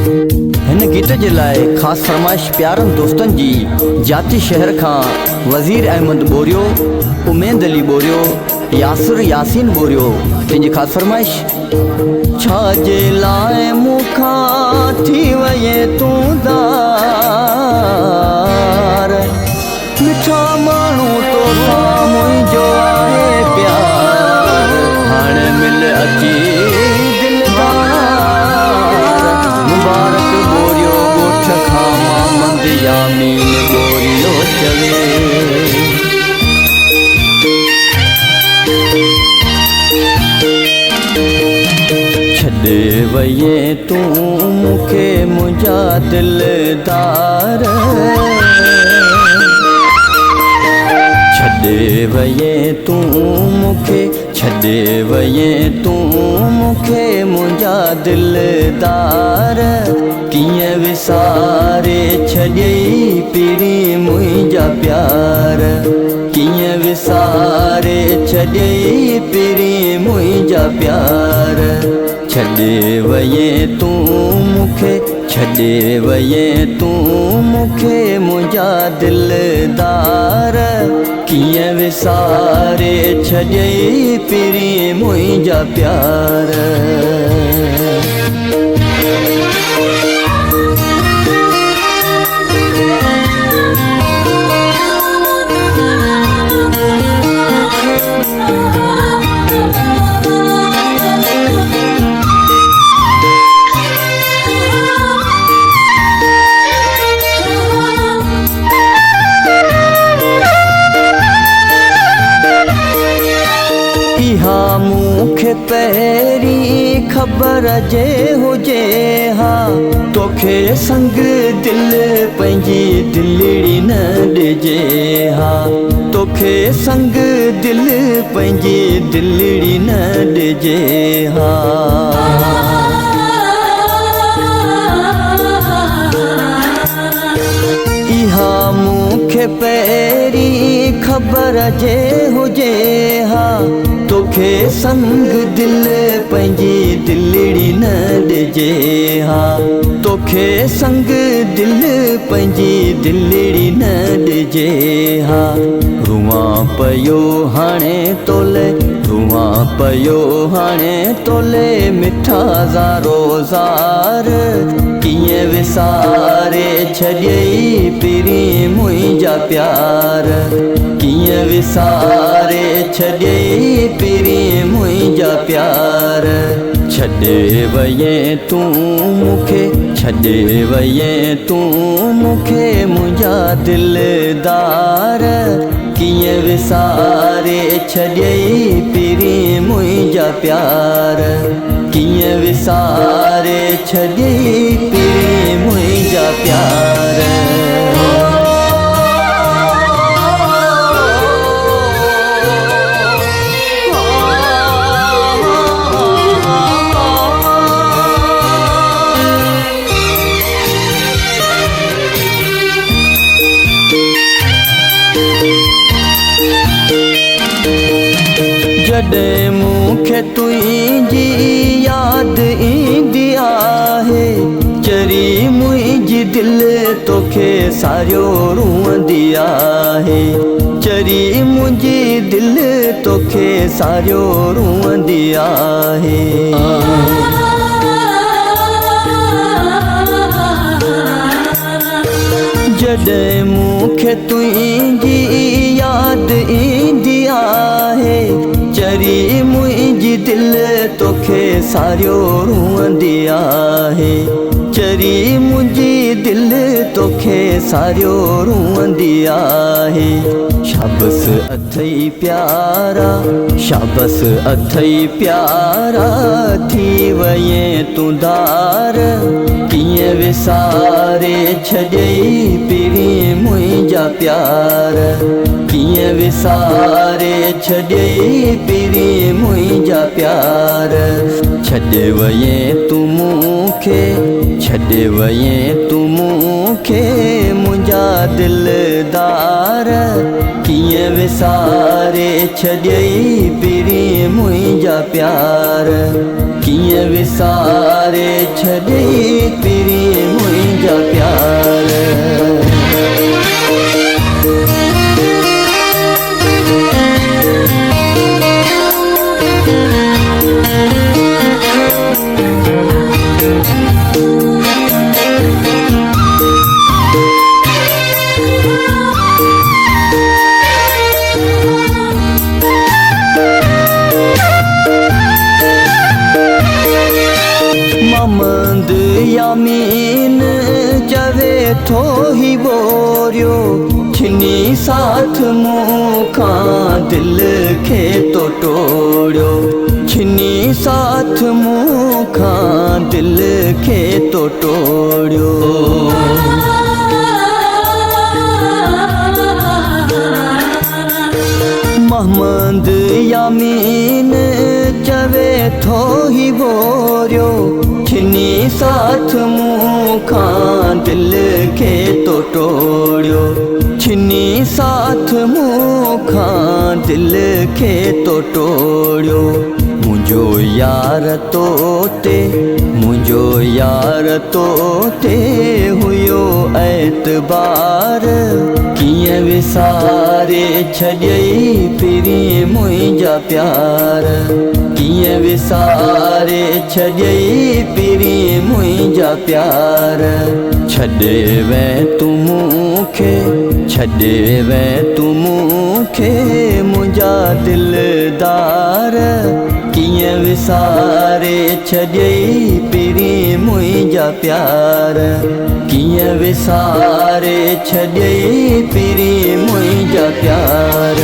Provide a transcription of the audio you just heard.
हिन गीत जे लाइ ख़ासि फरमाइश प्यारनि दोस्तनि जी जाती शहर खां वज़ीर अहमद बोरियो, उमेद अली बोरियो, यासिर यासीन बोरियो। तुंहिंजी ख़ासि फरमाइश। छाजे लाइ मूंखां थी वये तूं दार, मिठा माण्हू तोसां मुंहिंजो आहे प्यार, हाणे मिल अची मुबारक बोरियो ॻोठ खां मामंद यामीन बोरियो चवे। छॾे वये तूं मूंखे मुंहिंजा दिलदार, छॾे वये तूं मूंखे, छॾे वये तूं मूंखे मुंहिंजा दिलदार, कीअं विसारे छॾियई पहिरीं मुंहिंजा प्यार, कीअं विसारे छॾियई पहिरीं मुंहिंजा प्यार। छॾे वये तूं मूंखे, छॾे वये तूं मूंखे मुंहिंजा दिलदार, कीअं विसारे छॾियई पहिरीं मुंहिंजा प्यार। इहा मूंखे पहिरीं ख़बर जे हुजे हा, तोखे संग दिल पंहिंजी दिलड़ी न ॾिजे हा, तोखे संग दिल पंहिंजी दिलड़ी न ॾिजे हा। इहा मूंखे पहिरीं ख़बर जे हुजे हा, तोखे संग दिल पंहिंजी दिलड़ी न ॾिजे हा, तोखे संग दिल पंहिंजी दिलड़ी न ॾिजे हा। रुआं पयो हाणे तोले, रुआं पयो हाणे तोले मिठा ज़ारो ज़ार, कीअं विसारे छॾियई पहिरीं मुंहिंजा प्यार, कीअं विसारे छॾियई पहिरीं मुंहिंजा प्यार। छॾे वये तूं मूंखे, छॾे वये तूं मूंखे मुंहिंजा दिलदार, कीअं विसारे छॾियई पहिरीं मुंहिंजा प्यार, कीअं विसारे छॾियई पहिरीं मुंहिंजा प्यार। जॾहिं मूंखे तुंहिंजी यादि ईंदी आहे, चरी मुंहिंजी दिलि तोखे सारियो रुअंदी आहे, चरी मुंहिंजी दिलि तोखे सारियो रुअंदी आहे। जॾहिं मूंखे तुंहिंजी यादि ईंदी आहे, चरी मुंहिंजी दिलि तोखे सारियो रुअंदी आहे, चरी मुंहिंजी दिलि तोखे सारियो रुअंदी आहे। शाबस अथई प्यारा, शाबस अथई प्यारा, थी वये तूं दार, कीअं विसारे छॾियई पहिरीं मुंहिंजा प्यार, कीअं विसारे छॾियई पहिरीं मुंहिंजा प्यार। छॾे वये तूं मूंखे, छॾे वये तूं मूंखे मुंहिंजा दिलदार, कीअं विसारे छॾियई पहिरीं मुंहिंजा प्यार, कीअं विसारे छॾियई पहिरीं मुंहिंजा प्यार। मोहम्मद यामीन चवे थो ही बोरियो छिनी साथ मूंखां दिल खे तो टोड़ियो, छिनी साथ मूंखां दिल खे तो टोड़ियो। मोहम्मद यामीन चवे थो ही बोरियो छिनी साथ मूंखां दिल खे तो टोड़ियो, छिनी साथ मूंखां दिल खे तो टोड़ियो। मुंहिंजो यार तो ते मुंहिंजो यार तो ते हुयो एतबार, कीअं विसारे छॾियई फिरी मुंहिंजा प्यार, कीअं विसारे छॾियई फिरी मुंहिंजा प्यार। छॾे वैं तूं मूंखे छॾे वैं तूं मूंखे मुंहिंजा दिलदार, कीअं विसारे छॾियई फिरी मुंहिंजा प्यार, कीअं विसारे छॾियई फिरी मुंहिंजा प्यार।